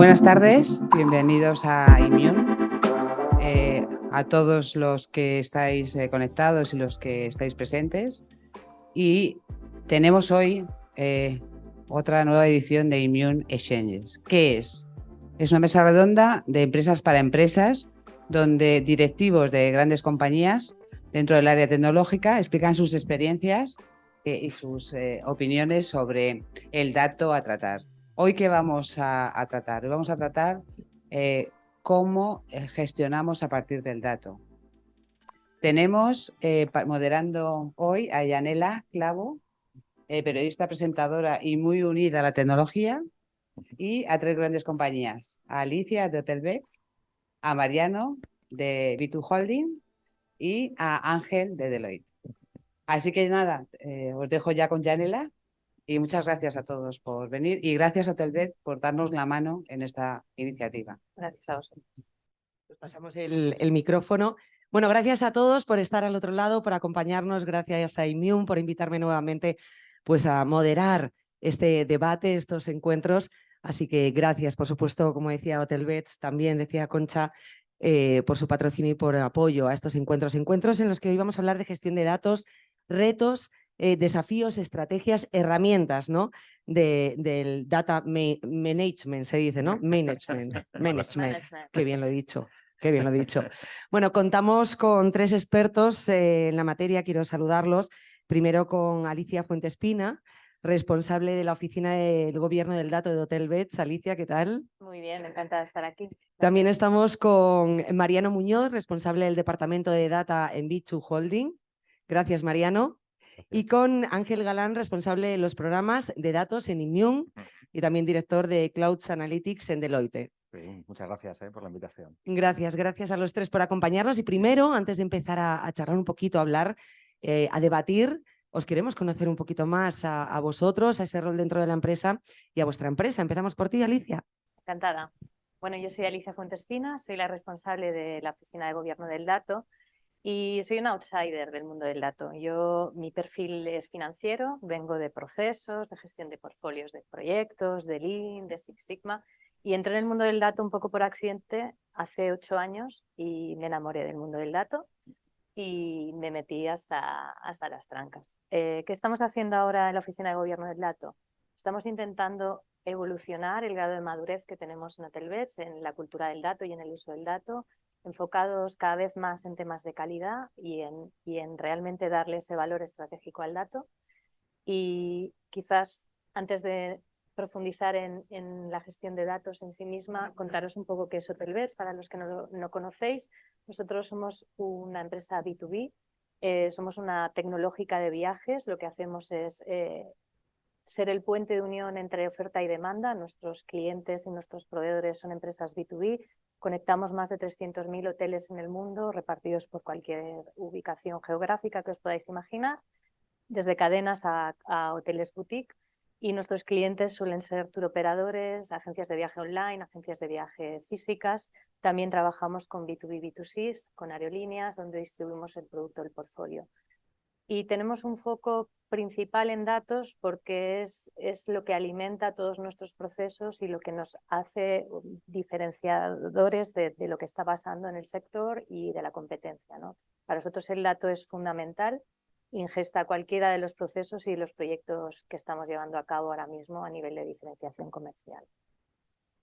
Buenas tardes, bienvenidos a Immune. A todos los que estáis conectados y los que estáis presentes. Y tenemos hoy otra nueva edición de Immune Exchanges. ¿Qué es? Es una mesa redonda de empresas para empresas, donde directivos de grandes compañías dentro del área tecnológica explican sus experiencias y sus opiniones sobre el dato a tratar. Hoy, ¿qué vamos a tratar? Vamos a tratar cómo gestionamos a partir del dato. Tenemos moderando hoy a Yanela Clavo, periodista, presentadora y muy unida a la tecnología, y a tres grandes compañías: a Alicia de Hotelvet, a Mariano de B2 Holding y a Ángel de Deloitte. Así que nada, os dejo ya con Yanela y muchas gracias a todos por venir y gracias a Hotelvet por darnos la mano en esta iniciativa. Gracias a vosotros. Pues pasamos el micrófono. Bueno, gracias a todos por estar al otro lado, por acompañarnos. Gracias a Immune por invitarme nuevamente pues, a moderar este debate, estos encuentros. Así que gracias, por supuesto, como decía Hotelbeds, también decía Concha, por su patrocinio y por apoyo a estos encuentros. Encuentros en los que hoy vamos a hablar de gestión de datos, retos, desafíos, estrategias, herramientas, ¿no? Del data management, se dice, ¿no? Management. Qué bien lo he dicho. Qué bien lo he dicho. Bueno, contamos con tres expertos en la materia. Quiero saludarlos. Primero con Alicia Fuentespina, responsable de la Oficina del Gobierno del Dato de Hotelbeds. Alicia, ¿qué tal? Muy bien, encantada de estar aquí. También estamos con Mariano Muñoz, responsable del Departamento de Data en B2 Holding. Gracias, Mariano. Y con Ángel Galán, responsable de los programas de datos en Immune y también director de Clouds Analytics en Deloitte. Sí, muchas gracias por la invitación. Gracias a los tres por acompañarnos. Y primero, antes de empezar a charlar un poquito, a hablar, a debatir, os queremos conocer un poquito más a vosotros, a ese rol dentro de la empresa y a vuestra empresa. Empezamos por ti, Alicia. Encantada. Bueno, yo soy Alicia Fuentespina, soy la responsable de la Oficina de Gobierno del Dato y soy una outsider del mundo del dato. Mi perfil es financiero, vengo de procesos, de gestión de portfolios de proyectos, de Lean, de Six Sigma, y entré en el mundo del dato un poco por accidente hace 8 años y me enamoré del mundo del dato y me metí hasta las trancas. ¿Qué estamos haciendo ahora en la Oficina de Gobierno del Dato? Estamos intentando evolucionar el grado de madurez que tenemos en Hotelbeds, en la cultura del dato y en el uso del dato, enfocados cada vez más en temas de calidad y en realmente darle ese valor estratégico al dato. Y quizás antes de profundizar en la gestión de datos en sí misma, contaros un poco qué es Hotelbeds, para los que no conocéis. Nosotros somos una empresa B2B, somos una tecnológica de viajes. Lo que hacemos es ser el puente de unión entre oferta y demanda. Nuestros clientes y nuestros proveedores son empresas B2B. Conectamos más de 300.000 hoteles en el mundo, repartidos por cualquier ubicación geográfica que os podáis imaginar, desde cadenas a hoteles boutique. Y nuestros clientes suelen ser turoperadores, agencias de viaje online, agencias de viaje físicas. También trabajamos con B2B, B2C, con aerolíneas, donde distribuimos el producto del portfolio. Y tenemos un foco principal en datos porque es lo que alimenta todos nuestros procesos y lo que nos hace diferenciadores de lo que está pasando en el sector y de la competencia, ¿no? Para nosotros el dato es fundamental, ingesta cualquiera de los procesos y los proyectos que estamos llevando a cabo ahora mismo a nivel de diferenciación comercial.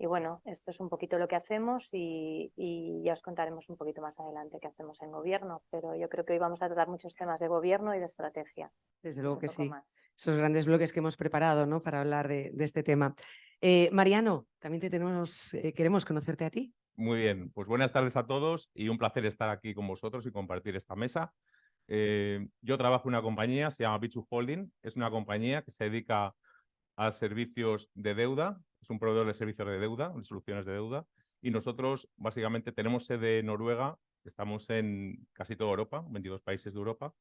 Y bueno, esto es un poquito lo que hacemos y ya os contaremos un poquito más adelante qué hacemos en gobierno, pero yo creo que hoy vamos a tratar muchos temas de gobierno y de estrategia. Desde luego que sí, más. Esos grandes bloques que hemos preparado, ¿no?, para hablar de este tema. Mariano, también queremos conocerte a ti. Muy bien, pues buenas tardes a todos y un placer estar aquí con vosotros y compartir esta mesa. Yo trabajo en una compañía, se llama B2 Holding, es una compañía que se dedica a servicios de deuda, es un proveedor de servicios de deuda, de soluciones de deuda, y nosotros básicamente tenemos sede en Noruega, estamos en casi toda Europa, 22 países de Europa,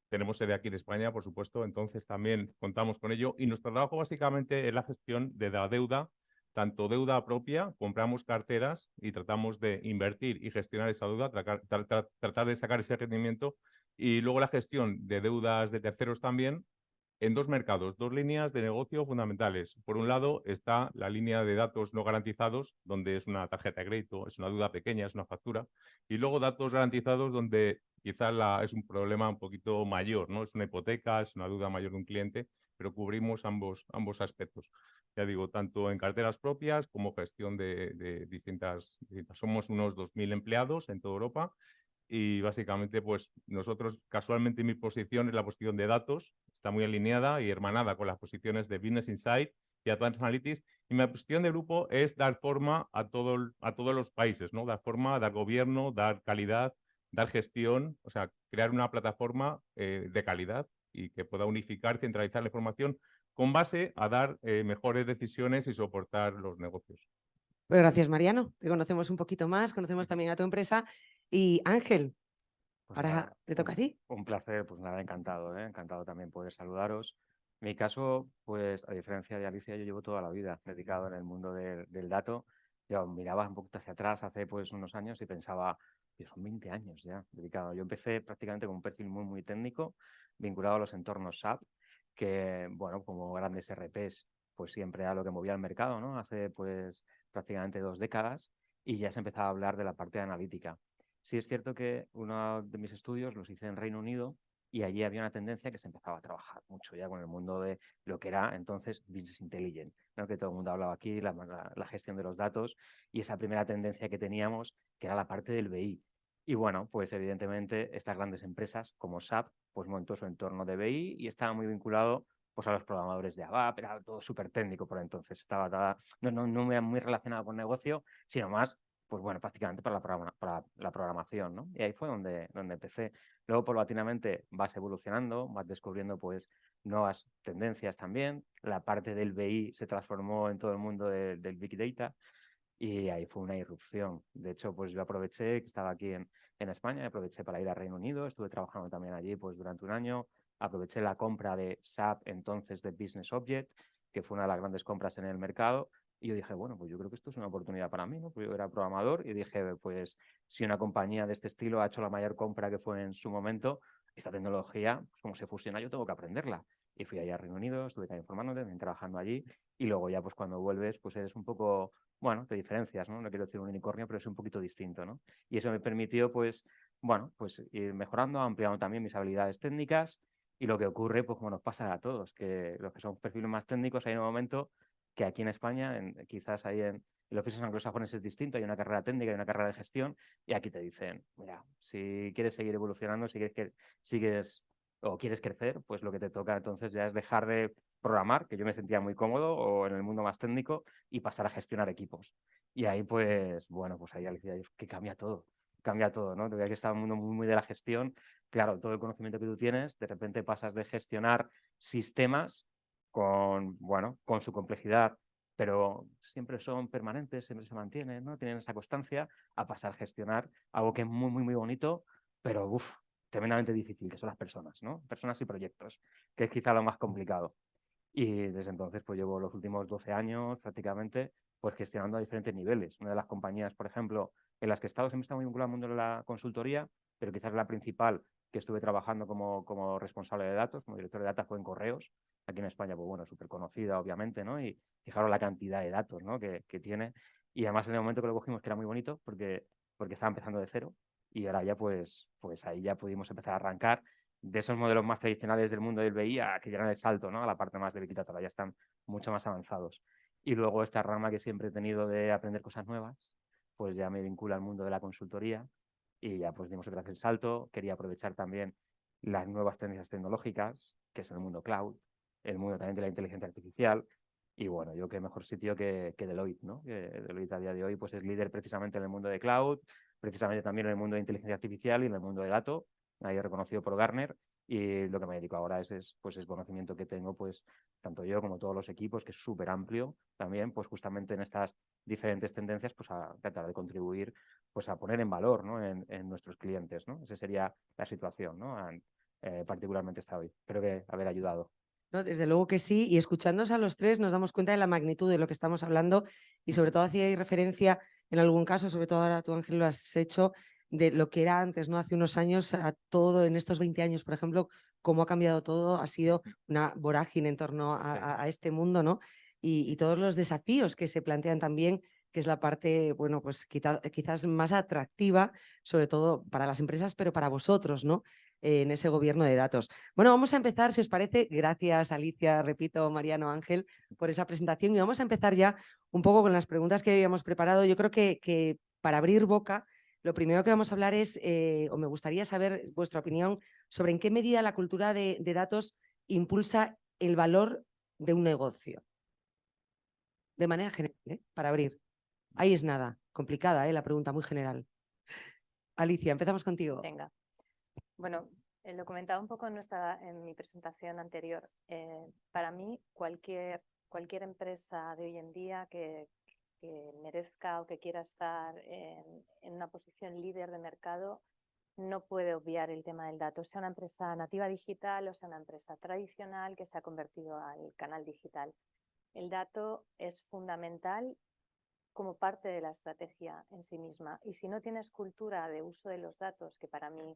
tenemos sede aquí en España, por supuesto, entonces también contamos con ello, y nuestro trabajo básicamente es la gestión de la deuda, tanto deuda propia, compramos carteras y tratamos de invertir y gestionar esa deuda, tratar de sacar ese rendimiento, y luego la gestión de deudas de terceros también, en dos mercados, dos líneas de negocio fundamentales. Por un lado está la línea de datos no garantizados, donde es una tarjeta de crédito, es una deuda pequeña, es una factura, y luego datos garantizados donde quizás es un problema un poquito mayor, ¿no? Es una hipoteca, es una deuda mayor de un cliente, pero cubrimos ambos aspectos. Ya digo, tanto en carteras propias como gestión de distintas. Somos unos 2.000 empleados en toda Europa. Y básicamente, pues nosotros, casualmente mi posición es la posición de datos, está muy alineada y hermanada con las posiciones de Business Insight y Advanced Analytics. Y mi posición de grupo es dar forma a todos los países, ¿no? Dar forma, dar gobierno, dar calidad, dar gestión, o sea, crear una plataforma de calidad y que pueda unificar, centralizar la información con base a dar mejores decisiones y soportar los negocios. Pues gracias, Mariano. Te conocemos un poquito más, conocemos también a tu empresa. Y Ángel, Pues ahora nada, te toca a ti. un placer, pues nada, encantado, ¿eh? Encantado también poder saludaros. En mi caso, pues a diferencia de Alicia, yo llevo toda la vida dedicado en el mundo del dato. Yo miraba un poquito hacia atrás hace pues unos años y pensaba, que son 20 años ya dedicado. Yo empecé prácticamente con un perfil muy, muy técnico, vinculado a los entornos SAP, que, bueno, como grandes RPs, pues siempre era lo que movía el mercado, ¿no? Hace pues prácticamente 2 décadas y ya se empezaba a hablar de la parte de analítica. Sí es cierto que uno de mis estudios los hice en Reino Unido y allí había una tendencia que se empezaba a trabajar mucho ya con el mundo de lo que era entonces Business Intelligence, ¿no? Que todo el mundo hablaba aquí, la gestión de los datos y esa primera tendencia que teníamos, que era la parte del BI. Y bueno, pues evidentemente estas grandes empresas como SAP, pues montó su entorno de BI y estaba muy vinculado pues a los programadores de ABAP, era todo súper técnico por entonces, estaba no muy relacionado con negocio, sino más pues bueno, prácticamente para la programación, ¿no? Y ahí fue donde empecé. Luego, paulatinamente, vas evolucionando, vas descubriendo, pues, nuevas tendencias también. La parte del BI se transformó en todo el mundo del Big Data y ahí fue una irrupción. De hecho, pues yo aproveché que estaba aquí en España, aproveché para ir a Reino Unido, estuve trabajando también allí, pues, durante un año. Aproveché la compra de SAP, entonces de Business Object, que fue una de las grandes compras en el mercado. Y yo dije, bueno, pues yo creo que esto es una oportunidad para mí, ¿no? Pues yo era programador y dije, pues si una compañía de este estilo ha hecho la mayor compra que fue en su momento, esta tecnología, pues como se fusiona, yo tengo que aprenderla. Y fui allá a Reino Unido, estuve también formándome, también trabajando allí. Y luego ya, pues cuando vuelves, pues eres un poco, bueno, te diferencias, ¿no? No quiero decir un unicornio, pero es un poquito distinto, ¿no? Y eso me permitió, pues, bueno, pues ir mejorando, ampliando también mis habilidades técnicas. Y lo que ocurre, pues como nos pasa a todos, que los que son perfiles más técnicos, hay un momento que aquí en España, quizás ahí en los países anglosajones es distinto, hay una carrera técnica, hay una carrera de gestión, y aquí te dicen, mira, si quieres seguir evolucionando, si quieres o quieres crecer, pues lo que te toca entonces ya es dejar de programar, que yo me sentía muy cómodo, o en el mundo más técnico, y pasar a gestionar equipos. Y ahí, pues, bueno, pues ahí Alicia, que cambia todo, ¿no? Te veía que estaba en un mundo muy, muy de la gestión. Claro, todo el conocimiento que tú tienes, de repente pasas de gestionar sistemas con, bueno, con su complejidad, pero siempre son permanentes, siempre se mantienen, ¿no? Tienen esa constancia, a pasar a gestionar algo que es muy, muy, muy bonito, pero tremendamente difícil, que son las personas, ¿no? Personas y proyectos, que es quizá lo más complicado. Y desde entonces, pues llevo los últimos 12 años prácticamente, pues gestionando a diferentes niveles. Una de las compañías, por ejemplo, en las que he estado, siempre está muy vinculado al mundo de la consultoría, pero quizás la principal que estuve trabajando como responsable de datos, como director de datos, fue en Correos. Aquí en España, pues bueno, súper conocida, obviamente, ¿no? Y fijaros la cantidad de datos, ¿no? que tiene. Y además en el momento que lo cogimos, que era muy bonito, porque estaba empezando de cero. Y ahora ya, pues ahí ya pudimos empezar a arrancar de esos modelos más tradicionales del mundo del BI a que llegan el salto, ¿no? A la parte más de Big Data, ya están mucho más avanzados. Y luego esta rama que siempre he tenido de aprender cosas nuevas, pues ya me vincula al mundo de la consultoría y ya pues dimos otra vez el salto. Quería aprovechar también las nuevas tendencias tecnológicas, que es el mundo cloud, el mundo también de la inteligencia artificial. Y bueno, yo qué mejor sitio que Deloitte, ¿no? Que Deloitte a día de hoy pues es líder precisamente en el mundo de cloud, precisamente también en el mundo de inteligencia artificial y en el mundo de datos, ahí reconocido por Gartner. Y lo que me dedico ahora es conocimiento que tengo, pues tanto yo como todos los equipos, que es súper amplio también, pues justamente en estas diferentes tendencias, pues a tratar de contribuir, pues a poner en valor, ¿no? en nuestros clientes, ¿no? Esa sería la situación, ¿no? Particularmente hasta hoy. Espero que haber ayudado. No, desde luego que sí, y escuchándonos a los tres nos damos cuenta de la magnitud de lo que estamos hablando y sobre todo hacía referencia en algún caso, sobre todo ahora tú, Ángel, lo has hecho, de lo que era antes, ¿no? Hace unos años a todo, en estos 20 años, por ejemplo, cómo ha cambiado todo, ha sido una vorágine en torno a este mundo, ¿no? Y todos los desafíos que se plantean también, que es la parte, bueno, pues quizás más atractiva, sobre todo para las empresas, pero para vosotros, ¿no? En ese gobierno de datos. Bueno, vamos a empezar, si os parece. Gracias, Alicia, repito, Mariano, Ángel, por esa presentación. Y vamos a empezar ya un poco con las preguntas que habíamos preparado. Yo creo que para abrir boca, lo primero que vamos a hablar es, o me gustaría saber vuestra opinión sobre en qué medida la cultura de datos impulsa el valor de un negocio. De manera general, para abrir. Ahí es nada, complicada, la pregunta, muy general. Alicia, empezamos contigo. Venga. Bueno, lo comentaba un poco en mi presentación anterior. Para mí, cualquier empresa de hoy en día que merezca o que quiera estar en una posición líder de mercado no puede obviar el tema del dato, sea una empresa nativa digital o sea una empresa tradicional que se ha convertido al canal digital. El dato es fundamental como parte de la estrategia en sí misma. Y si no tienes cultura de uso de los datos, que para mí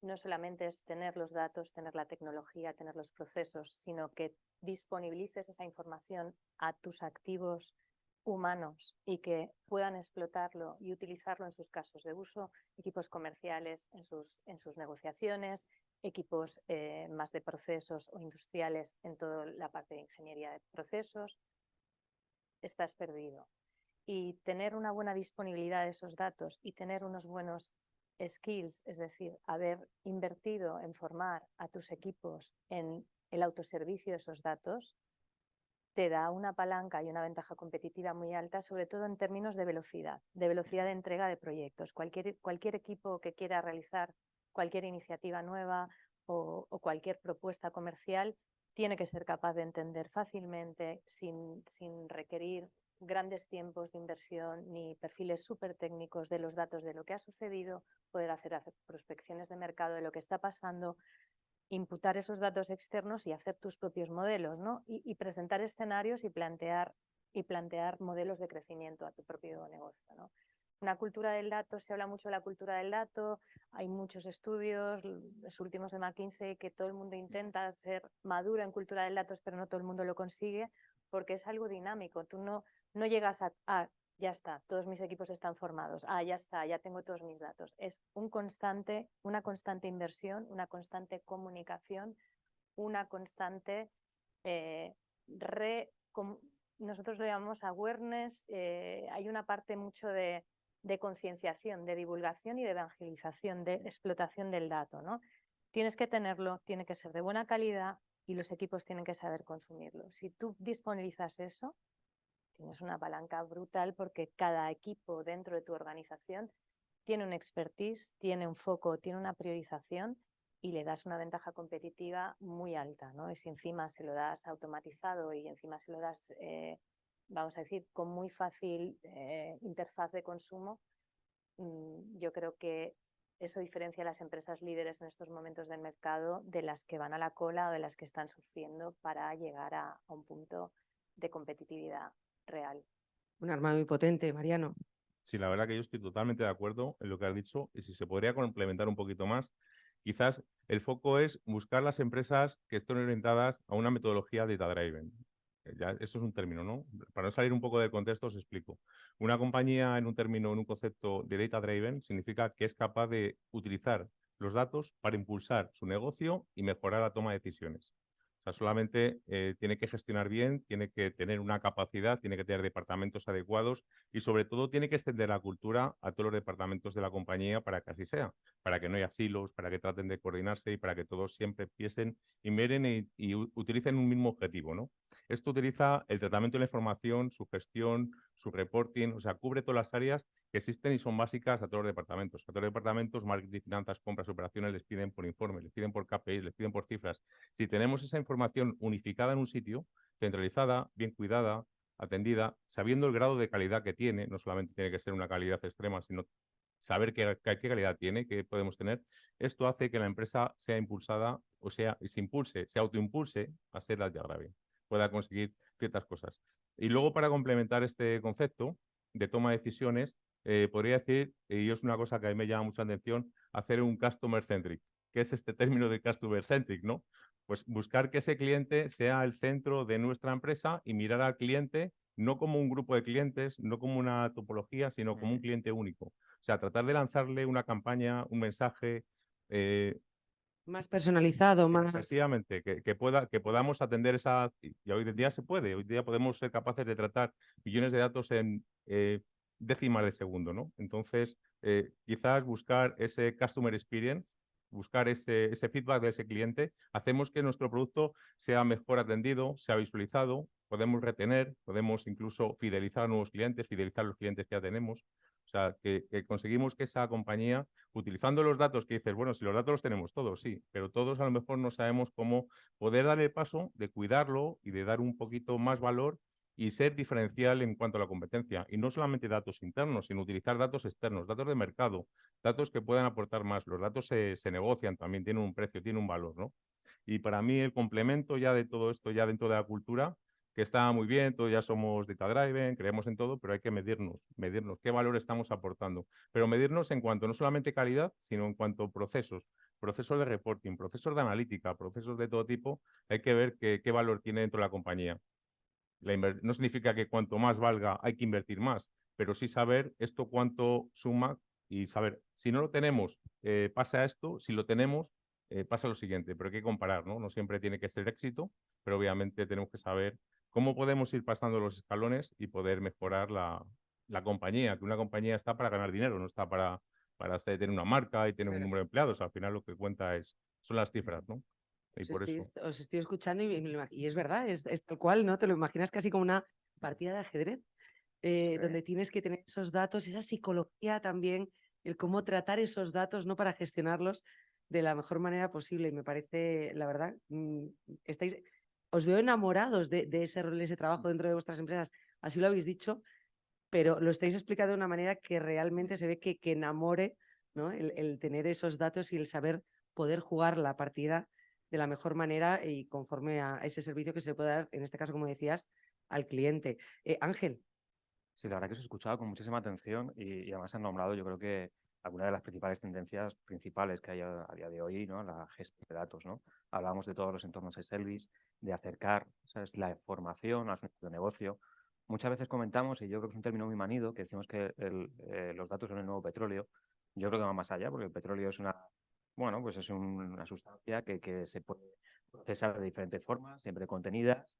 no solamente es tener los datos, tener la tecnología, tener los procesos, sino que disponibilices esa información a tus activos humanos y que puedan explotarlo y utilizarlo en sus casos de uso, equipos comerciales en sus negociaciones, equipos más de procesos o industriales en toda la parte de ingeniería de procesos, estás perdido. Y tener una buena disponibilidad de esos datos y tener unos buenos skills, es decir, haber invertido en formar a tus equipos en el autoservicio de esos datos, te da una palanca y una ventaja competitiva muy alta, sobre todo en términos de velocidad de entrega de proyectos. Cualquier equipo que quiera realizar cualquier iniciativa nueva o cualquier propuesta comercial tiene que ser capaz de entender fácilmente, sin requerir grandes tiempos de inversión ni perfiles súper técnicos de los datos de lo que ha sucedido, poder hacer prospecciones de mercado de lo que está pasando, imputar esos datos externos y hacer tus propios modelos, ¿no? Y presentar escenarios y plantear modelos de crecimiento a tu propio negocio, ¿no? Una cultura del dato, se habla mucho de la cultura del dato, hay muchos estudios, los últimos de McKinsey, que todo el mundo intenta ser maduro en cultura del datos, pero no todo el mundo lo consigue, porque es algo dinámico. Tú no llegas a ya está, todos mis equipos están formados, ya está, ya tengo todos mis datos. Es una constante inversión, una constante comunicación, una constante nosotros lo llamamos awareness, hay una parte mucho de concienciación, de divulgación y de evangelización, de explotación del dato, ¿no? Tienes que tenerlo, tiene que ser de buena calidad y los equipos tienen que saber consumirlo. Si tú disponibilizas eso, tienes una palanca brutal porque cada equipo dentro de tu organización tiene un expertise, tiene un foco, tiene una priorización y le das una ventaja competitiva muy alta, ¿no? Y si encima se lo das automatizado y encima se lo das, vamos a decir, con muy fácil interfaz de consumo, yo creo que eso diferencia a las empresas líderes en estos momentos del mercado de las que van a la cola o de las que están sufriendo para llegar a un punto de competitividad real. Un arma muy potente, Mariano. Sí, la verdad que yo estoy totalmente de acuerdo en lo que has dicho y si se podría complementar un poquito más, quizás el foco es buscar las empresas que estén orientadas a una metodología data-driven. Ya, esto es un término, ¿no? Para no salir un poco del contexto os explico. Una compañía en un término, en un concepto de data-driven significa que es capaz de utilizar los datos para impulsar su negocio y mejorar la toma de decisiones. O sea, solamente tiene que gestionar bien, tiene que tener una capacidad, tiene que tener departamentos adecuados y sobre todo tiene que extender la cultura a todos los departamentos de la compañía para que así sea, para que no haya silos, para que traten de coordinarse y para que todos siempre piensen y miren y utilicen un mismo objetivo, ¿no? Esto utiliza el tratamiento de la información, su gestión, su reporting, o sea, cubre todas las áreas que existen y son básicas a todos los departamentos. A todos los departamentos, marketing, finanzas, compras, operaciones, les piden por informe, les piden por KPI, les piden por cifras. Si tenemos esa información unificada en un sitio, centralizada, bien cuidada, atendida, sabiendo el grado de calidad que tiene, no solamente tiene que ser una calidad extrema, sino saber qué calidad tiene, qué podemos tener, esto hace que la empresa sea impulsada, o sea, se impulse, se autoimpulse a ser la Altagravi, pueda conseguir ciertas cosas. Y luego, para complementar este concepto de toma de decisiones, podría decir, y es una cosa que a mí me llama mucha atención, hacer un customer centric. ¿Qué es este término de customer centric, no? Pues buscar que ese cliente sea el centro de nuestra empresa y mirar al cliente no como un grupo de clientes, no como una topología, sino como un cliente único. O sea, tratar de lanzarle una campaña, un mensaje, Más personalizado, más... efectivamente, que podamos atender esa... Y hoy en día se puede, hoy en día podemos ser capaces de tratar millones de datos en décimas de segundo, ¿no? Entonces, quizás buscar ese customer experience, buscar ese feedback de ese cliente, hacemos que nuestro producto sea mejor atendido, sea visualizado, podemos retener, podemos incluso fidelizar a nuevos clientes, fidelizar los clientes que ya tenemos. O sea, que conseguimos que esa compañía, utilizando los datos que dices, bueno, si los datos los tenemos todos, sí, pero todos a lo mejor no sabemos cómo poder dar el paso de cuidarlo y de dar un poquito más valor y ser diferencial en cuanto a la competencia. Y no solamente datos internos, sino utilizar datos externos, datos de mercado, datos que puedan aportar más. Los datos se negocian también, tienen un precio, tienen un valor, ¿no? Y para mí el complemento ya de todo esto, ya dentro de la cultura, que está muy bien, todos ya somos data-driven, creemos en todo, pero hay que medirnos qué valor estamos aportando. Pero medirnos en cuanto no solamente calidad, sino en cuanto a procesos de reporting, procesos de analítica, procesos de todo tipo, hay que ver qué valor tiene dentro de la compañía. No significa que cuanto más valga hay que invertir más, pero sí saber esto cuánto suma y saber, si no lo tenemos, pasa esto, si lo tenemos, pasa lo siguiente, pero hay que comparar, ¿no? No siempre tiene que ser éxito, pero obviamente tenemos que saber cómo podemos ir pasando los escalones y poder mejorar la compañía, que una compañía está para ganar dinero, no está para tener una marca y tener un número de empleados. Al final lo que cuenta son las cifras, ¿no? Y por eso. Os estoy escuchando y es verdad, es tal cual, ¿no? Te lo imaginas casi como una partida de ajedrez, donde tienes que tener esos datos, esa psicología también, el cómo tratar esos datos, ¿no? Para gestionarlos de la mejor manera posible. Y me parece, la verdad, os veo enamorados de ese rol, de ese trabajo dentro de vuestras empresas, así lo habéis dicho, pero lo estáis explicando de una manera que realmente se ve que enamore, ¿no? El tener esos datos y el saber poder jugar la partida de la mejor manera y conforme a ese servicio que se puede dar, en este caso, como decías, al cliente. Ángel. Sí, la verdad que os he escuchado con muchísima atención y además han nombrado, yo creo que alguna de las principales tendencias principales que hay a día de hoy, ¿no? La gestión de datos, ¿no? Hablamos de todos los entornos de service, de acercar, ¿sabes?, la información a los de negocio. Muchas veces comentamos, y yo creo que es un término muy manido, que decimos que los datos son el nuevo petróleo. Yo creo que va más allá, porque el petróleo es bueno, pues es una sustancia que se puede procesar de diferentes formas, siempre contenidas.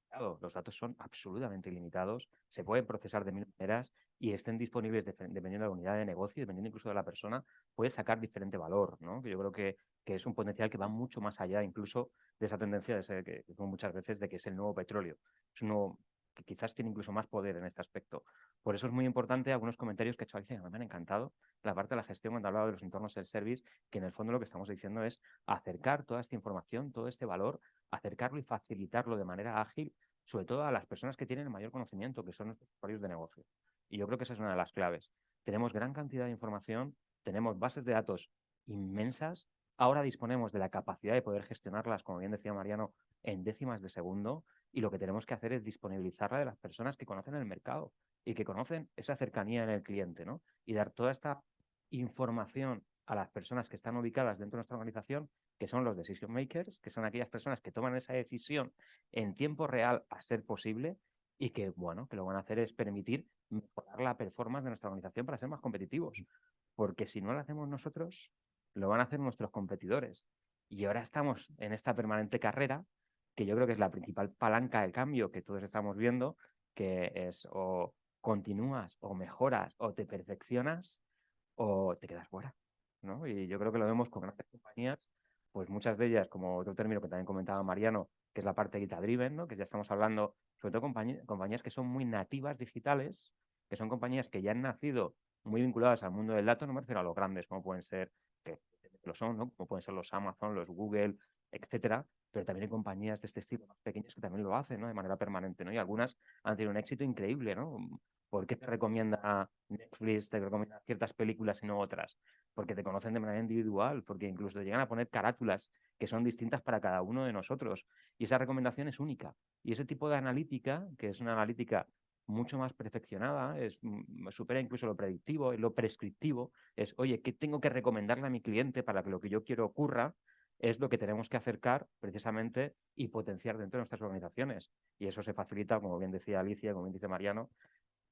Claro, los datos son absolutamente ilimitados, se pueden procesar de mil maneras y estén disponibles dependiendo de la unidad de negocio, dependiendo incluso de la persona, puede sacar diferente valor, ¿no? Que yo creo que es un potencial que va mucho más allá incluso de esa tendencia de ser, que muchas veces, de que es el nuevo petróleo. Es uno que quizás tiene incluso más poder en este aspecto. Por eso es muy importante algunos comentarios que ha hecho Alicia que me han encantado. La parte de la gestión, cuando ha hablado de los entornos del service, que en el fondo lo que estamos diciendo es acercar toda esta información, todo este valor, acercarlo y facilitarlo de manera ágil, sobre todo a las personas que tienen el mayor conocimiento, que son los usuarios de negocio. Y yo creo que esa es una de las claves. Tenemos gran cantidad de información, tenemos bases de datos inmensas, ahora disponemos de la capacidad de poder gestionarlas, como bien decía Mariano, en décimas de segundo, y lo que tenemos que hacer es disponibilizarla de las personas que conocen el mercado y que conocen esa cercanía en el cliente, ¿no? Y dar toda esta información a las personas que están ubicadas dentro de nuestra organización, que son los decision makers, que son aquellas personas que toman esa decisión en tiempo real a ser posible y que, bueno, que lo van a hacer es permitir mejorar la performance de nuestra organización para ser más competitivos. Porque si no lo hacemos nosotros, lo van a hacer nuestros competidores. Y ahora estamos en esta permanente carrera, que yo creo que es la principal palanca de cambio que todos estamos viendo, que es o continúas o mejoras o te perfeccionas o te quedas fuera, ¿no? Y yo creo que lo vemos con grandes compañías, pues muchas de ellas, como otro término que también comentaba Mariano, que es la parte data-driven, ¿no? Que ya estamos hablando, sobre todo compañías que son muy nativas digitales, que son compañías que ya han nacido muy vinculadas al mundo del dato, no me refiero a los grandes, como pueden ser, que lo son, ¿no? Como pueden ser los Amazon, los Google, etcétera, pero también hay compañías de este estilo más pequeñas que también lo hacen, ¿no? De manera permanente, ¿no? Y algunas han tenido un éxito increíble, ¿no? ¿Por qué te recomienda Netflix, te recomienda ciertas películas y no otras? Porque te conocen de manera individual, porque incluso te llegan a poner carátulas que son distintas para cada uno de nosotros. Y esa recomendación es única. Y ese tipo de analítica, que es una analítica mucho más perfeccionada, supera incluso lo predictivo, lo prescriptivo. Es, oye, ¿qué tengo que recomendarle a mi cliente para que lo que yo quiero ocurra? Es lo que tenemos que acercar precisamente y potenciar dentro de nuestras organizaciones. Y eso se facilita, como bien decía Alicia, como bien dice Mariano,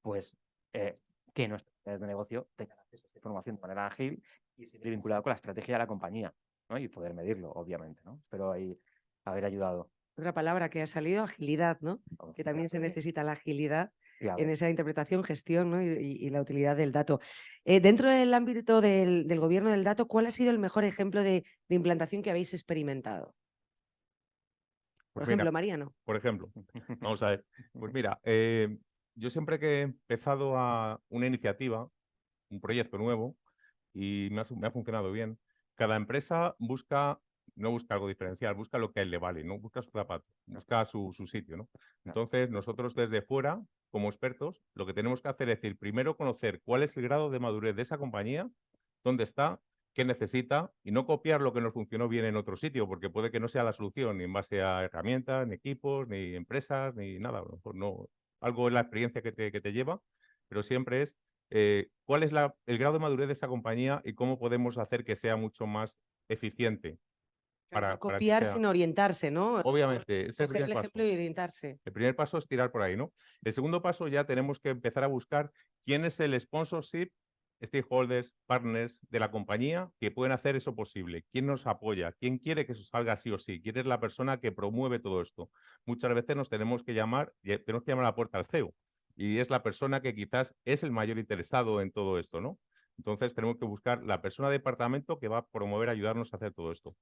pues que nuestras áreas de negocio tengan acceso a esta información de manera ágil y siempre vinculado con la estrategia de la compañía, ¿no? Y poder medirlo, obviamente, ¿no? Espero ahí haber ayudado. Otra palabra que ha salido, agilidad, ¿no? Que también se necesita la agilidad en esa interpretación, gestión, ¿no? y la utilidad del dato. Dentro del ámbito del gobierno del dato, ¿cuál ha sido el mejor ejemplo de implantación que habéis experimentado? Por ejemplo, Mariano. Por ejemplo, vamos a ver. Pues mira, yo siempre que he empezado una iniciativa, un proyecto nuevo, y me ha funcionado bien, cada empresa no busca algo diferencial, busca lo que a él le vale, no busca su zapato, busca su sitio, ¿no? Entonces, nosotros desde fuera, como expertos, lo que tenemos que hacer es decir, primero conocer cuál es el grado de madurez de esa compañía, dónde está, qué necesita, y no copiar lo que nos funcionó bien en otro sitio, porque puede que no sea la solución, ni en base a herramientas, ni equipos, ni empresas, ni nada. Pues no, algo es la experiencia que te lleva, pero siempre es cuál es el grado de madurez de esa compañía y cómo podemos hacer que sea mucho más eficiente. Claro, no Pues copiar sin orientarse, ¿no? Obviamente, ese es el Coger primer el paso. ejemplo y orientarse. El primer paso es tirar por ahí, ¿no? El segundo paso ya tenemos que empezar a buscar quién es el sponsorship, stakeholders, partners de la compañía que pueden hacer eso posible. ¿Quién nos apoya? ¿Quién quiere que eso salga sí o sí? ¿Quién es la persona que promueve todo esto? Muchas veces nos tenemos que llamar a la puerta al CEO y es la persona que quizás es el mayor interesado en todo esto, ¿no? Entonces tenemos que buscar la persona de departamento que va a promover, ayudarnos a hacer todo esto.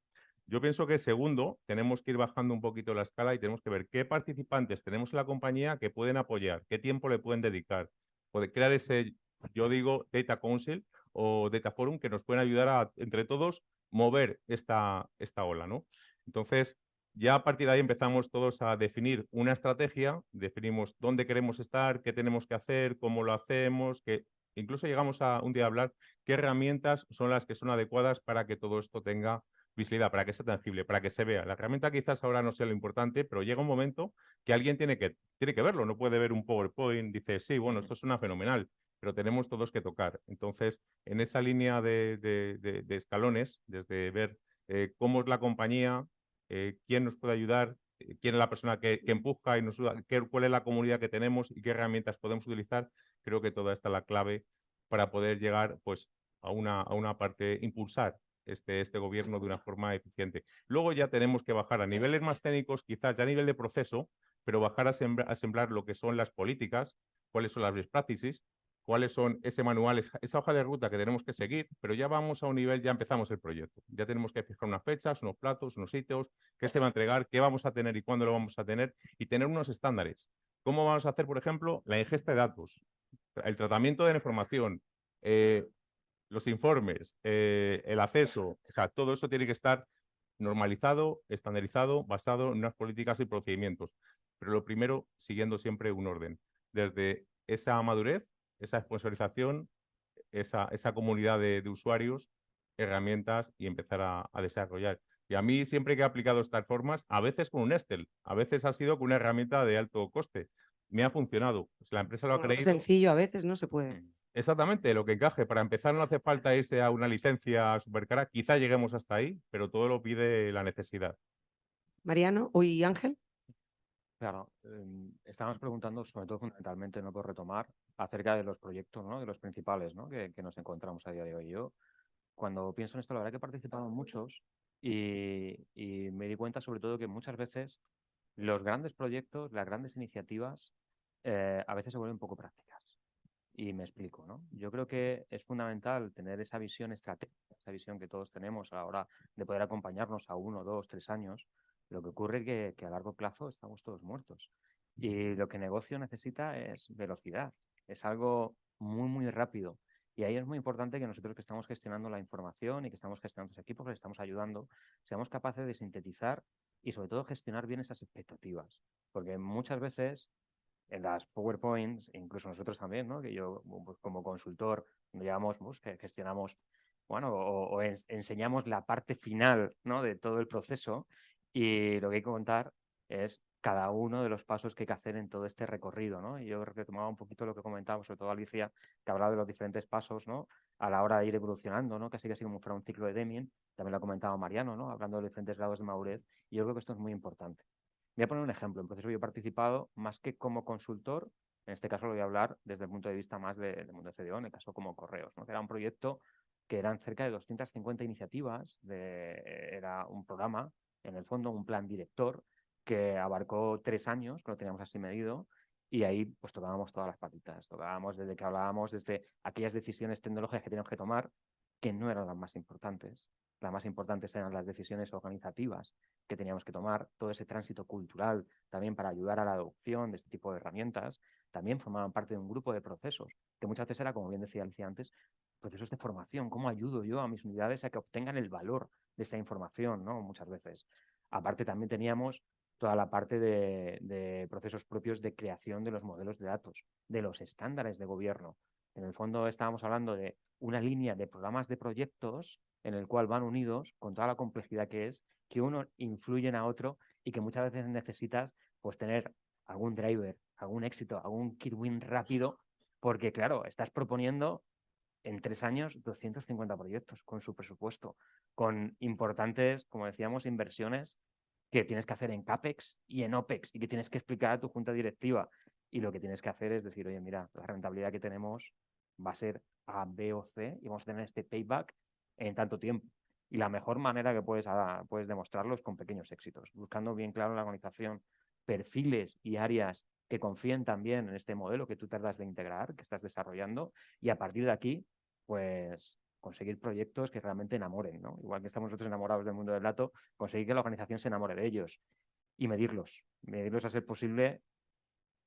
Yo pienso que segundo, tenemos que ir bajando un poquito la escala y tenemos que ver qué participantes tenemos en la compañía que pueden apoyar, qué tiempo le pueden dedicar. Poder crear ese, yo digo, Data Council o Data Forum que nos pueden ayudar a, entre todos, mover esta ola, ¿no? Entonces, ya a partir de ahí empezamos todos a definir una estrategia, definimos dónde queremos estar, qué tenemos que hacer, cómo lo hacemos, que incluso llegamos a un día a hablar qué herramientas son las que son adecuadas para que todo esto tenga visibilidad, para que sea tangible, para que se vea. La herramienta quizás ahora no sea lo importante, pero llega un momento que alguien tiene que verlo, no puede ver un PowerPoint, dice, sí, bueno, esto suena fenomenal, pero tenemos todos que tocar. Entonces, en esa línea de escalones, desde ver cómo es la compañía, quién nos puede ayudar, quién es la persona que empuja y nos ayuda, cuál es la comunidad que tenemos y qué herramientas podemos utilizar, creo que toda esta es la clave para poder llegar pues, a una parte, impulsar este gobierno de una forma eficiente. Luego ya tenemos que bajar a niveles más técnicos, quizás ya a nivel de proceso, pero bajar a sembrar lo que son las políticas, cuáles son las best practices, cuáles son ese manual, esa hoja de ruta que tenemos que seguir, pero ya vamos a un nivel, ya empezamos el proyecto. Ya tenemos que fijar unas fechas, unos platos, unos sitios, qué se va a entregar, qué vamos a tener y cuándo lo vamos a tener, y tener unos estándares. ¿Cómo vamos a hacer, por ejemplo, la ingesta de datos, el tratamiento de la información, los informes, el acceso, o sea, todo eso tiene que estar normalizado, estandarizado, basado en unas políticas y procedimientos. Pero lo primero, siguiendo siempre un orden. Desde esa madurez, esa sponsorización, esa comunidad de usuarios, herramientas y empezar a desarrollar. Y a mí siempre que he aplicado estas formas, a veces con un Excel, a veces ha sido con una herramienta de alto coste. Me ha funcionado. Pues la empresa lo ha creído. Sencillo, a veces no se puede. Exactamente, lo que encaje. Para empezar no hace falta irse a una licencia súper cara. Quizá lleguemos hasta ahí, pero todo lo pide la necesidad. Mariano, ¿y Ángel? Claro, estábamos preguntando, sobre todo fundamentalmente, no por retomar, acerca de los proyectos, ¿no? De los principales, ¿no? que nos encontramos a día de hoy. Yo, cuando pienso en esto, la verdad que he participado en muchos y me di cuenta sobre todo que muchas veces los grandes proyectos, las grandes iniciativas, a veces se vuelven un poco prácticas. Y me explico, ¿no? Yo creo que es fundamental tener esa visión estratégica, esa visión que todos tenemos a la hora de poder acompañarnos a 1, 2, 3 años. Lo que ocurre es que a largo plazo estamos todos muertos. Y lo que el negocio necesita es velocidad. Es algo muy, muy rápido. Y ahí es muy importante que nosotros que estamos gestionando la información y que estamos gestionando los equipos, que les estamos ayudando, seamos capaces de sintetizar y sobre todo gestionar bien esas expectativas. Porque muchas veces en las PowerPoints, incluso nosotros también, ¿no? Que yo pues, como consultor, digamos, pues, que gestionamos, bueno, enseñamos la parte final, ¿no? De todo el proceso y lo que hay que contar es cada uno de los pasos que hay que hacer en todo este recorrido, ¿no? Y yo retomaba un poquito lo que comentábamos, sobre todo Alicia, que hablaba de los diferentes pasos, ¿no? A la hora de ir evolucionando, ¿no? Casi como fuera un ciclo de Deming, también lo ha comentado Mariano, ¿no? Hablando de los diferentes grados de madurez, y yo creo que esto es muy importante. Voy a poner un ejemplo. En proceso yo he participado más que como consultor, en este caso lo voy a hablar desde el punto de vista más del mundo de CDO, en el caso como Correos, ¿no? Que era un proyecto que eran cerca de 250 iniciativas, era un programa, en el fondo un plan director, que abarcó 3 años, que lo teníamos así medido, y ahí pues tocábamos todas las patitas, tocábamos desde que hablábamos desde aquellas decisiones tecnológicas que teníamos que tomar, que no eran las más importantes. Las más importantes eran las decisiones organizativas que teníamos que tomar, todo ese tránsito cultural también para ayudar a la adopción de este tipo de herramientas, también formaban parte de un grupo de procesos, que muchas veces era, como bien decía Alicia antes, procesos de formación, cómo ayudo yo a mis unidades a que obtengan el valor de esta información, ¿no? Muchas veces. Aparte también teníamos toda la parte de procesos propios de creación de los modelos de datos, de los estándares de gobierno. En el fondo estábamos hablando de una línea de programas de proyectos en el cual van unidos con toda la complejidad que es, que uno influyen a otro y que muchas veces necesitas pues tener algún driver, algún éxito, algún key win rápido, porque claro, estás proponiendo en 3 años 250 proyectos con su presupuesto, con importantes, como decíamos, inversiones que tienes que hacer en CAPEX y en OPEX y que tienes que explicar a tu junta directiva. Y lo que tienes que hacer es decir, oye, mira, la rentabilidad que tenemos va a ser A, B o C y vamos a tener este payback en tanto tiempo. Y la mejor manera que puedes demostrarlo es con pequeños éxitos, buscando bien claro en la organización perfiles y áreas que confíen también en este modelo que tú tardas de integrar, que estás desarrollando, y a partir de aquí, pues conseguir proyectos que realmente enamoren, ¿no? Igual que estamos nosotros enamorados del mundo del dato, conseguir que la organización se enamore de ellos y medirlos a ser posible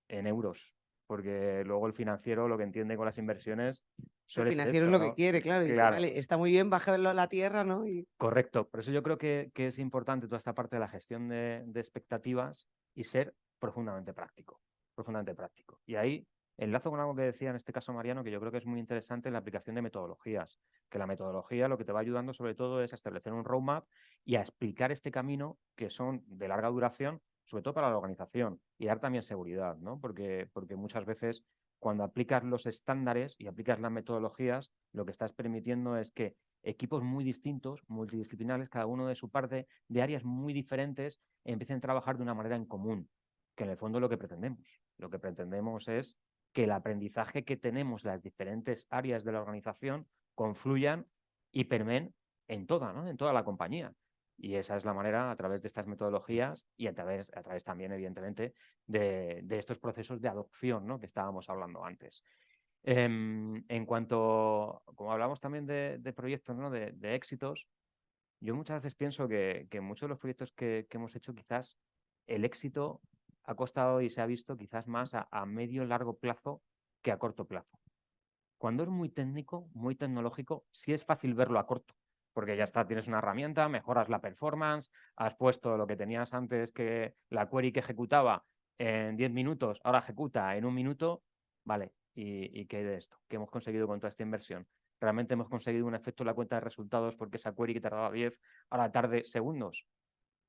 en euros, porque luego el financiero lo que entiende con las inversiones suele el ser financiero esto, es lo ¿no? que quiere, claro, y dice, Claro. vale, está muy bien, bájalo a la tierra, ¿no? Y... Correcto, por eso yo creo que es importante toda esta parte de la gestión de expectativas y ser profundamente práctico, profundamente práctico. Y ahí enlazo con algo que decía en este caso Mariano, que yo creo que es muy interesante en la aplicación de metodologías, que la metodología lo que te va ayudando sobre todo es a establecer un roadmap y a explicar este camino que son de larga duración, sobre todo para la organización, y dar también seguridad, ¿no? Porque muchas veces cuando aplicas los estándares y aplicas las metodologías, lo que estás permitiendo es que equipos muy distintos, multidisciplinares, cada uno de su parte, de áreas muy diferentes, empiecen a trabajar de una manera en común, que en el fondo es lo que pretendemos. Lo que pretendemos es que el aprendizaje que tenemos en las diferentes áreas de la organización confluyan y permeen en toda, ¿no? En toda la compañía. Y esa es la manera, a través de estas metodologías y a través también, evidentemente, de estos procesos de adopción, ¿no? Que estábamos hablando antes. En cuanto, como hablamos también de proyectos, ¿no? de éxitos, yo muchas veces pienso que muchos de los proyectos que hemos hecho, quizás el éxito ha costado y se ha visto quizás más a medio largo plazo que a corto plazo. Cuando es muy técnico, muy tecnológico, sí es fácil verlo a corto, porque ya está, tienes una herramienta, mejoras la performance, has puesto lo que tenías antes, que la query que ejecutaba en 10 minutos, ahora ejecuta en 1 minuto, vale, ¿y qué hay de esto? ¿Qué hemos conseguido con toda esta inversión? ¿Realmente hemos conseguido un efecto en la cuenta de resultados porque esa query que tardaba 10, ahora tarde segundos?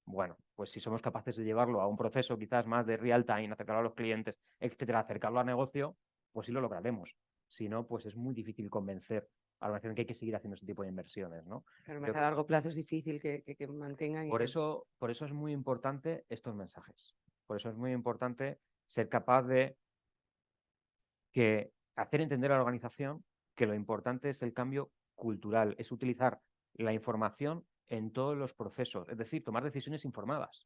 Bueno, pues si somos capaces de llevarlo a un proceso quizás más de real time, acercarlo a los clientes, etcétera, acercarlo al negocio, pues sí lo lograremos. Si no, pues es muy difícil convencer a la organización que hay que seguir haciendo ese tipo de inversiones, ¿no? Pero más a largo plazo es difícil que mantengan. Por eso es muy importante estos mensajes. Por eso es muy importante ser capaz de hacer entender a la organización que lo importante es el cambio cultural, es utilizar la información en todos los procesos, es decir, tomar decisiones informadas.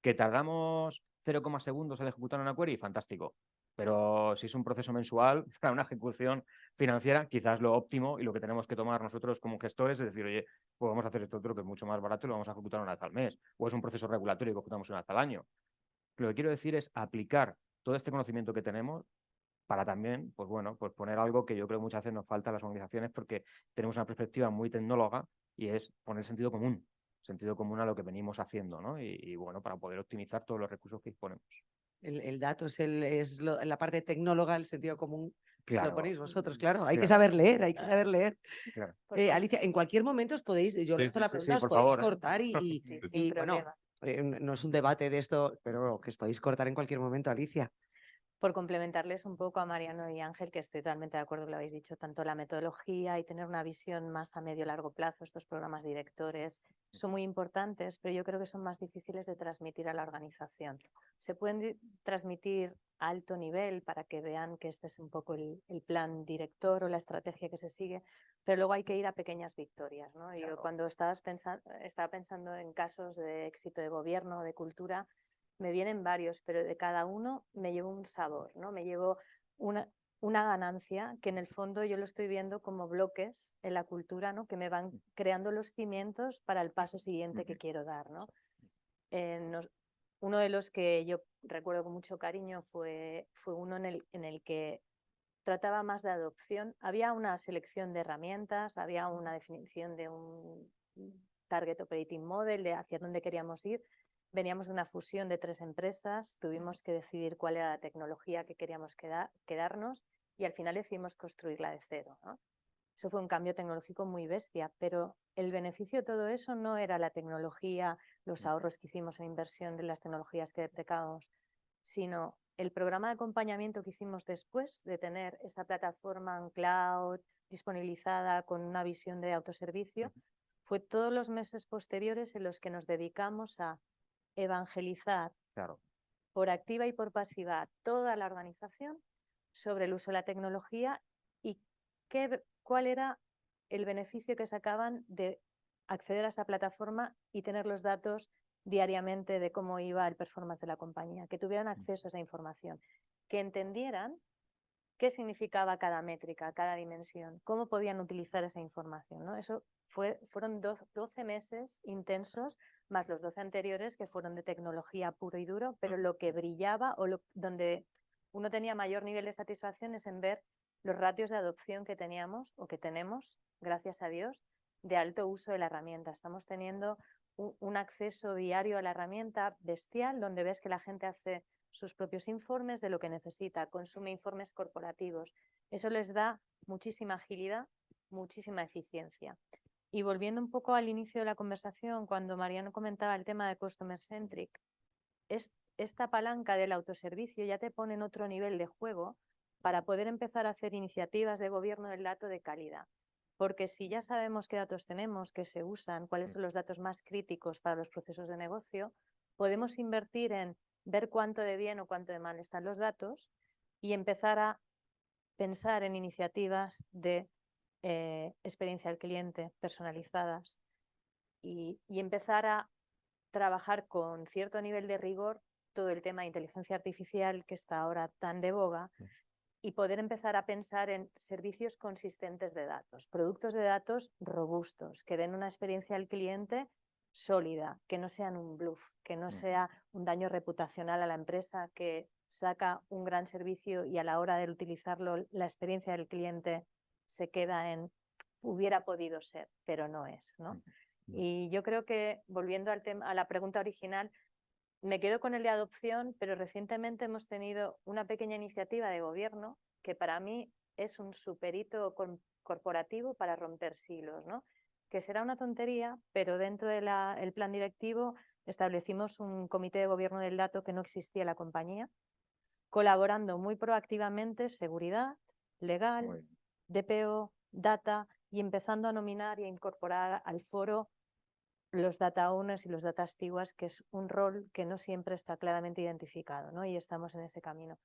¿Que tardamos 0, segundos en ejecutar una query? Fantástico. Pero si es un proceso mensual, para una ejecución financiera, quizás lo óptimo y lo que tenemos que tomar nosotros como gestores es decir, oye, pues vamos a hacer esto otro que es mucho más barato y lo vamos a ejecutar una vez al mes. O es un proceso regulatorio que ejecutamos una vez al año. Lo que quiero decir es aplicar todo este conocimiento que tenemos para también, pues bueno, pues poner algo que yo creo muchas veces nos falta a las organizaciones porque tenemos una perspectiva muy tecnóloga y es poner sentido común a lo que venimos haciendo, ¿no? Y bueno, para poder optimizar todos los recursos que disponemos. El dato es la parte tecnóloga, el sentido común. Claro. Se lo ponéis vosotros, claro. Hay Claro. que saber leer, hay que saber leer. Claro. Alicia, en cualquier momento os podéis, yo Sí, lanzo la sí, pregunta, os por podéis favor, ¿eh? cortar y sin bueno, problema. no es un debate de esto, pero que os podéis cortar en cualquier momento, Alicia. Por complementarles un poco a Mariano y Ángel, que estoy totalmente de acuerdo con lo que habéis dicho, tanto la metodología y tener una visión más a medio y largo plazo, estos programas directores son muy importantes, pero yo creo que son más difíciles de transmitir a la organización. Se pueden transmitir a alto nivel para que vean que este es un poco el plan director o la estrategia que se sigue, pero luego hay que ir a pequeñas victorias, ¿no? Yo cuando estaba pensando en casos de éxito de gobierno, de cultura, me vienen varios, pero de cada uno me llevo un sabor, ¿no? Me llevo una ganancia que en el fondo yo lo estoy viendo como bloques en la cultura, ¿no? Que me van creando los cimientos para el paso siguiente que quiero dar, ¿no? Uno de los que yo recuerdo con mucho cariño fue uno en el que trataba más de adopción. Había una selección de herramientas, había una definición de un target operating model, de hacia dónde queríamos ir. Veníamos de una fusión de 3 empresas, tuvimos que decidir cuál era la tecnología que queríamos quedarnos y al final decidimos construirla de cero, ¿no? Eso fue un cambio tecnológico muy bestia, pero el beneficio de todo eso no era la tecnología, los ahorros que hicimos en inversión de las tecnologías que deprecábamos, sino el programa de acompañamiento que hicimos después de tener esa plataforma en cloud disponibilizada con una visión de autoservicio. Fue todos los meses posteriores en los que nos dedicamos a evangelizar por activa y por pasiva toda la organización sobre el uso de la tecnología y cuál era el beneficio que sacaban de acceder a esa plataforma y tener los datos diariamente de cómo iba el performance de la compañía, que tuvieran acceso a esa información, que entendieran qué significaba cada métrica, cada dimensión, cómo podían utilizar esa información, ¿no? Eso fueron 12 meses intensos, más los 12 anteriores que fueron de tecnología puro y duro, pero lo que brillaba o donde uno tenía mayor nivel de satisfacción es en ver los ratios de adopción que teníamos o que tenemos, gracias a Dios, de alto uso de la herramienta. Estamos teniendo un acceso diario a la herramienta bestial, donde ves que la gente hace sus propios informes de lo que necesita, consume informes corporativos. Eso les da muchísima agilidad, muchísima eficiencia. Y volviendo un poco al inicio de la conversación, cuando Mariano comentaba el tema de Customer Centric, esta palanca del autoservicio ya te pone en otro nivel de juego para poder empezar a hacer iniciativas de gobierno del dato de calidad. Porque si ya sabemos qué datos tenemos, qué se usan, cuáles son los datos más críticos para los procesos de negocio, podemos invertir en ver cuánto de bien o cuánto de mal están los datos y empezar a pensar en iniciativas de experiencia al cliente personalizadas y empezar a trabajar con cierto nivel de rigor todo el tema de inteligencia artificial que está ahora tan de boga y poder empezar a pensar en servicios consistentes de datos, productos de datos robustos, que den una experiencia al cliente sólida, que no sean un bluff, que no sea un daño reputacional a la empresa que saca un gran servicio y a la hora de utilizarlo la experiencia del cliente se queda en hubiera podido ser, pero no es, ¿no? Y yo creo que, volviendo al tema, a la pregunta original, me quedo con el de adopción, pero recientemente hemos tenido una pequeña iniciativa de gobierno que para mí es un superhito corporativo para romper silos, ¿no? Que será una tontería, pero dentro del plan directivo establecimos un comité de gobierno del dato que no existía en la compañía, colaborando muy proactivamente seguridad, legal, DPO, data y empezando a nominar y a incorporar al foro los data owners y los data stewards, que es un rol que no siempre está claramente identificado, ¿no? Y estamos en ese camino.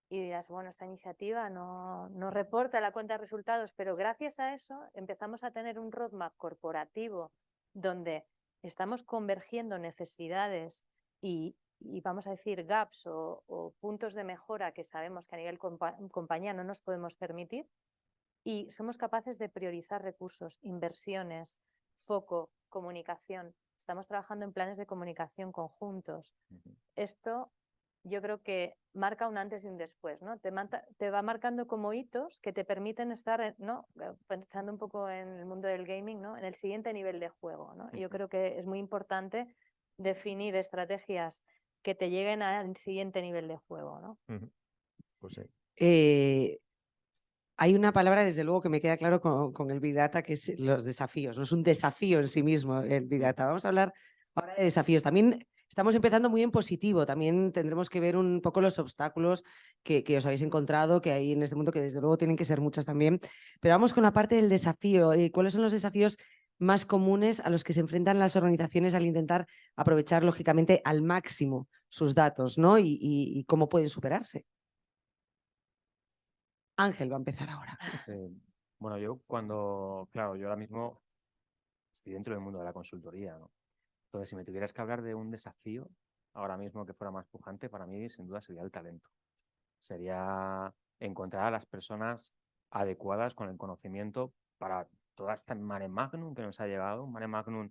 Y dirás, bueno, esta iniciativa no reporta la cuenta de resultados, pero gracias a eso empezamos a tener un roadmap corporativo donde estamos convergiendo necesidades y vamos a decir gaps o puntos de mejora que sabemos que a nivel compañía no nos podemos permitir y somos capaces de priorizar recursos, inversiones, foco, comunicación. Estamos trabajando en planes de comunicación conjuntos. Esto yo creo que marca un antes y un después, ¿no? Te va marcando como hitos que te permiten estar, ¿no? Pensando un poco en el mundo del gaming, ¿no? En el siguiente nivel de juego, ¿no? Yo creo que es muy importante definir estrategias que te lleguen al siguiente nivel de juego, ¿no? Pues sí. Hay una palabra, desde luego, que me queda claro con el Big Data, que es los desafíos. No es un desafío en sí mismo el Big Data. Vamos a hablar ahora de desafíos. También estamos empezando muy en positivo. También tendremos que ver un poco los obstáculos que os habéis encontrado, que hay en este mundo, que desde luego tienen que ser muchos también. Pero vamos con la parte del desafío. ¿Cuáles son los desafíos más comunes a los que se enfrentan las organizaciones al intentar aprovechar, lógicamente, al máximo sus datos, ¿no? Y cómo pueden superarse? Ángel va a empezar ahora. Bueno, yo ahora mismo estoy dentro del mundo de la consultoría, ¿no? Entonces, si me tuvieras que hablar de un desafío ahora mismo que fuera más pujante, para mí sin duda sería el talento. Sería encontrar a las personas adecuadas con el conocimiento para toda esta mare magnum que nos ha llegado, un mare magnum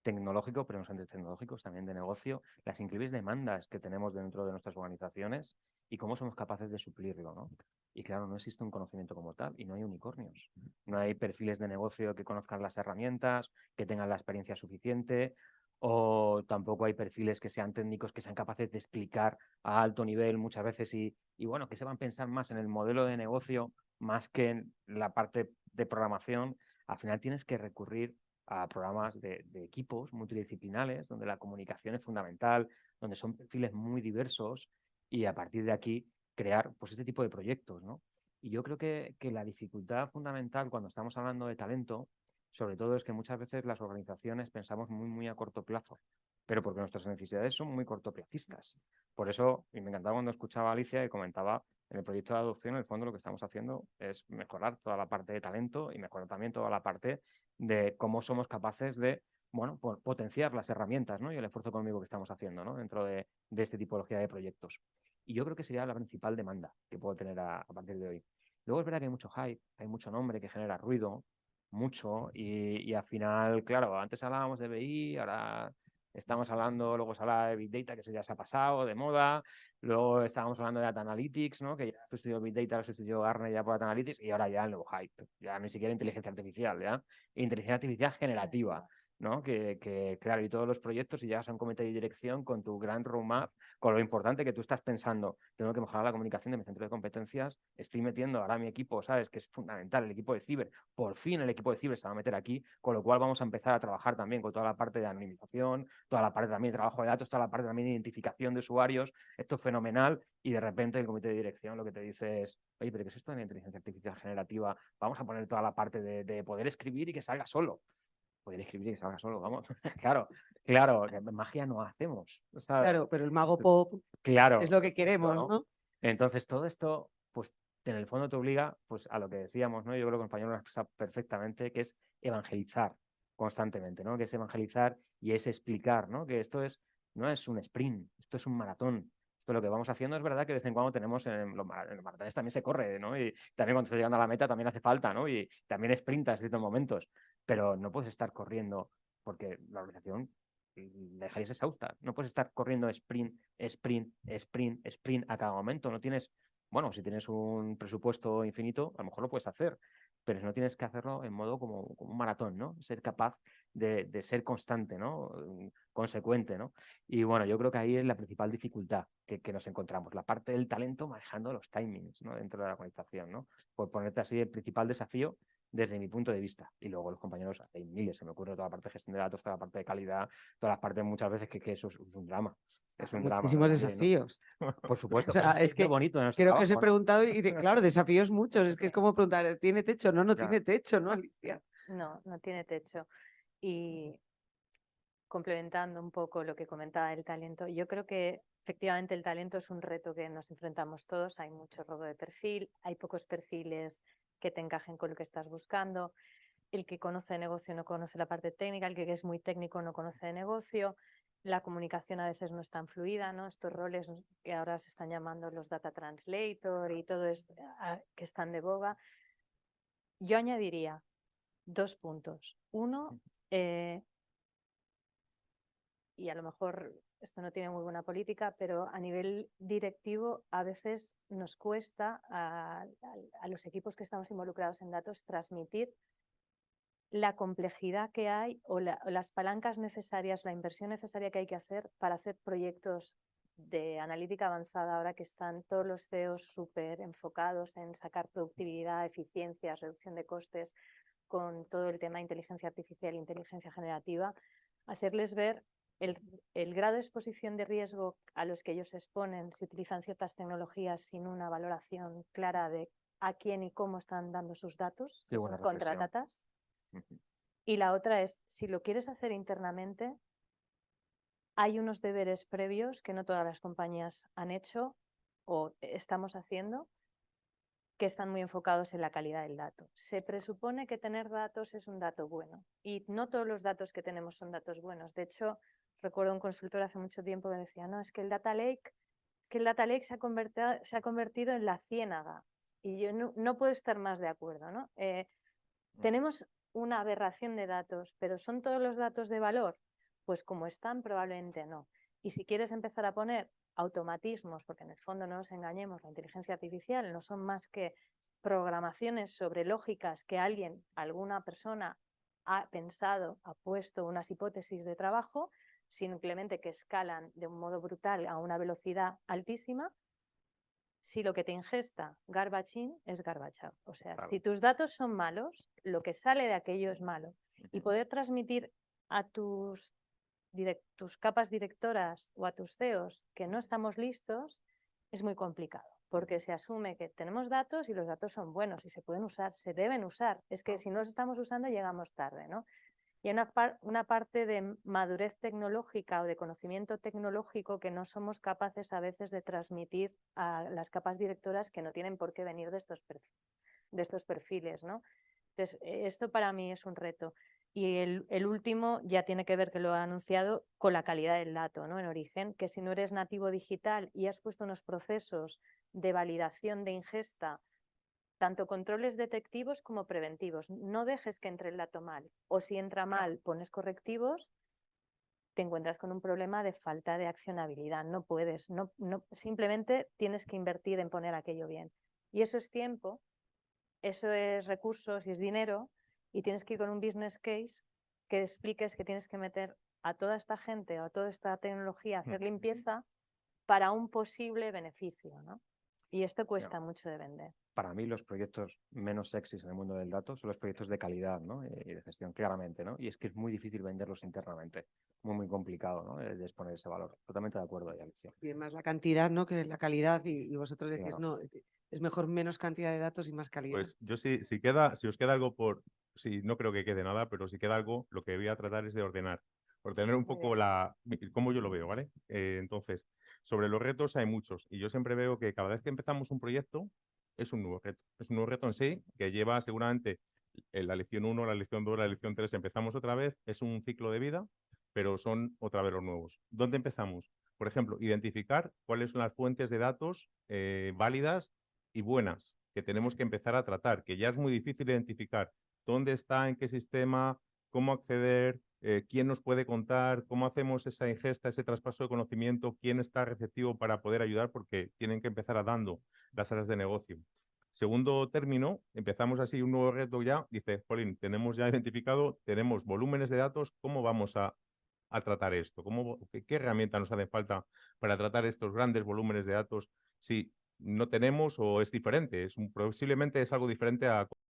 tecnológico, pero no solamente tecnológicos, también de negocio, las increíbles demandas que tenemos dentro de nuestras organizaciones y cómo somos capaces de suplirlo, ¿no? Y claro, no existe un conocimiento como tal y no hay unicornios. No hay perfiles de negocio que conozcan las herramientas, que tengan la experiencia suficiente, o tampoco hay perfiles que sean técnicos, que sean capaces de explicar a alto nivel muchas veces y bueno, que se van a pensar más en el modelo de negocio más que en la parte de programación. Al final tienes que recurrir a programas de equipos multidisciplinares, donde la comunicación es fundamental, donde son perfiles muy diversos y a partir de aquí crear pues este tipo de proyectos, ¿no? Y yo creo que la dificultad fundamental cuando estamos hablando de talento, sobre todo, es que muchas veces las organizaciones pensamos muy a corto plazo, pero porque nuestras necesidades son muy cortoplacistas. Por eso, y me encantaba cuando escuchaba a Alicia y comentaba, en el proyecto de adopción, en el fondo lo que estamos haciendo es mejorar toda la parte de talento y mejorar también toda la parte de cómo somos capaces de, bueno, potenciar las herramientas, ¿no? Y el esfuerzo económico que estamos haciendo, ¿no? Dentro de esta tipología de proyectos. Y yo creo que sería la principal demanda que puedo tener a partir de hoy. Luego es verdad que hay mucho hype, hay mucho nombre que genera ruido, mucho, y al final, claro, antes hablábamos de BI, ahora estamos hablando, luego se habla de Big Data, que eso ya se ha pasado de moda, luego estábamos hablando de Data Analytics, ¿no? Que ya sustituyó Big Data, lo sustituyó Gartner ya por Data Analytics, y ahora ya el nuevo hype, ya ni siquiera inteligencia artificial, ya inteligencia artificial generativa, ¿no? Claro, y todos los proyectos, y llegas a un comité de dirección con tu gran roadmap, con lo importante que tú estás pensando, tengo que mejorar la comunicación de mi centro de competencias, estoy metiendo ahora mi equipo, ¿sabes? Que es fundamental, el equipo de ciber, por fin el equipo de ciber se va a meter aquí, con lo cual vamos a empezar a trabajar también con toda la parte de anonimización, toda la parte también de trabajo de datos, toda la parte también de identificación de usuarios, esto es fenomenal, y de repente el comité de dirección lo que te dice es, oye, pero ¿qué es esto de la inteligencia artificial generativa? Vamos a poner toda la parte de poder escribir y que salga solo. Poder escribir y que salga solo, vamos. claro, magia no hacemos, ¿sabes? Claro, pero el mago pop Claro, es lo que queremos, ¿no? ¿no? Entonces, todo esto, pues, en el fondo te obliga, pues, a lo que decíamos, ¿no? Yo creo que el compañero lo ha expresado perfectamente, que es evangelizar constantemente, ¿no? Que es evangelizar y es explicar, ¿no? Que no es un sprint, esto es un maratón. Esto lo que vamos haciendo es verdad que de vez en cuando tenemos en los maratones también se corre, ¿no? Y también cuando estás llegando a la meta también hace falta, ¿no? Y también sprintas en ciertos momentos, pero no puedes estar corriendo porque la organización dejarías exhausta. No puedes estar corriendo sprint a cada momento. No tienes, bueno, si tienes un presupuesto infinito, a lo mejor lo puedes hacer, pero no tienes que hacerlo en modo como un maratón, ¿no? Ser capaz de ser constante, ¿no? Consecuente, ¿no? Y bueno, yo creo que ahí es la principal dificultad que nos encontramos, la parte del talento manejando los timings, ¿no? Dentro de la organización, ¿no? Por ponerte así, el principal desafío desde mi punto de vista. Y luego los compañeros, hay miles, se me ocurre toda la parte de gestión de datos, toda la parte de calidad, todas las partes muchas veces que eso es un drama. Es un drama. Muchísimos También, desafíos. ¿no? Por supuesto. O sea, Pero es que lo bonito de nuestro creo que os he trabajo, ¿no? preguntado y claro, desafíos muchos. Es que es como preguntar, ¿tiene techo? No, no Claro. tiene techo, ¿no, Alicia? No, no tiene techo. Y complementando un poco lo que comentaba del talento, yo creo que efectivamente el talento es un reto que nos enfrentamos todos. Hay mucho robo de perfil, hay pocos perfiles que te encajen con lo que estás buscando. El que conoce de negocio no conoce la parte técnica, el que es muy técnico no conoce de negocio. La comunicación a veces no es tan fluida, ¿no? Estos roles que ahora se están llamando los data translator y todo esto que están de boga. Yo añadiría 2 puntos. Uno, y a lo mejor esto no tiene muy buena política, pero a nivel directivo a veces nos cuesta a los equipos que estamos involucrados en datos transmitir la complejidad que hay o las palancas necesarias, la inversión necesaria que hay que hacer para hacer proyectos de analítica avanzada, ahora que están todos los CEOs súper enfocados en sacar productividad, eficiencias, reducción de costes, con todo el tema de inteligencia artificial e inteligencia generativa, hacerles ver el grado de exposición de riesgo a los que ellos se exponen si utilizan ciertas tecnologías sin una valoración clara de a quién y cómo están dando sus datos, si son contradatas. Y la otra es, si lo quieres hacer internamente, hay unos deberes previos que no todas las compañías han hecho o estamos haciendo, que están muy enfocados en la calidad del dato. Se presupone que tener datos es un dato bueno y no todos los datos que tenemos son datos buenos. De hecho, recuerdo un consultor hace mucho tiempo que decía, no, es que el data lake se ha convertido en la ciénaga y yo no puedo estar más de acuerdo, ¿no? Tenemos una aberración de datos, pero ¿son todos los datos de valor? Pues como están, probablemente no. Y si quieres empezar a poner automatismos, porque en el fondo no nos engañemos, la inteligencia artificial no son más que programaciones sobre lógicas que alguna persona ha pensado, ha puesto unas hipótesis de trabajo, simplemente que escalan de un modo brutal a una velocidad altísima. Si lo que te ingesta garbage in es garbage out. O sea, Claro. si tus datos son malos, lo que sale de aquello es malo. Y poder transmitir a tus capas directoras o a tus CEOs que no estamos listos es muy complicado, porque se asume que tenemos datos y los datos son buenos y se pueden usar, se deben usar. Es que si no los estamos usando llegamos tarde, ¿no? Y hay una parte de madurez tecnológica o de conocimiento tecnológico que no somos capaces a veces de transmitir a las capas directoras que no tienen por qué venir de estos perfiles, ¿no? Entonces, esto para mí es un reto. Y el último ya tiene que ver, que lo he anunciado, con la calidad del dato, ¿no? En origen, que si no eres nativo digital y has puesto unos procesos de validación de ingesta, tanto controles detectivos como preventivos, no dejes que entre el dato mal. O si entra mal, pones correctivos, te encuentras con un problema de falta de accionabilidad. No puedes, simplemente tienes que invertir en poner aquello bien. Y eso es tiempo, eso es recursos y es dinero, y tienes que ir con un business case que expliques que tienes que meter a toda esta gente o a toda esta tecnología a hacer limpieza para un posible beneficio, ¿no? Y esto cuesta mucho de vender. Para mí los proyectos menos sexys en el mundo del dato son los proyectos de calidad, ¿no? Y de gestión, claramente, ¿no? Y es que es muy difícil venderlos internamente, muy complicado, ¿no? De exponer ese valor. Totalmente de acuerdo ahí, Alicia. Y más la cantidad, ¿no? Que la calidad, y vosotros decís, Claro. no, es mejor menos cantidad de datos y más calidad. Pues yo si os queda algo no creo que quede nada, pero si queda algo, lo que voy a tratar es de ordenar un poco cómo yo lo veo, ¿vale? Entonces, sobre los retos hay muchos y yo siempre veo que cada vez que empezamos un proyecto es un nuevo reto. Es un nuevo reto en sí que lleva seguramente la lección 1, la lección 2, la lección 3, empezamos otra vez, es un ciclo de vida, pero son otra vez los nuevos. ¿Dónde empezamos? Por ejemplo, identificar cuáles son las fuentes de datos válidas y buenas que tenemos que empezar a tratar, que ya es muy difícil identificar dónde está, en qué sistema, cómo acceder, quién nos puede contar, cómo hacemos esa ingesta, ese traspaso de conocimiento, quién está receptivo para poder ayudar, porque tienen que empezar a dando las áreas de negocio. Segundo término, empezamos así un nuevo reto ya, dice, Jolín, tenemos ya identificado, tenemos volúmenes de datos, ¿cómo vamos a tratar esto? ¿Qué herramientas nos hacen falta para tratar estos grandes volúmenes de datos si no tenemos o es diferente? Posiblemente es algo diferente a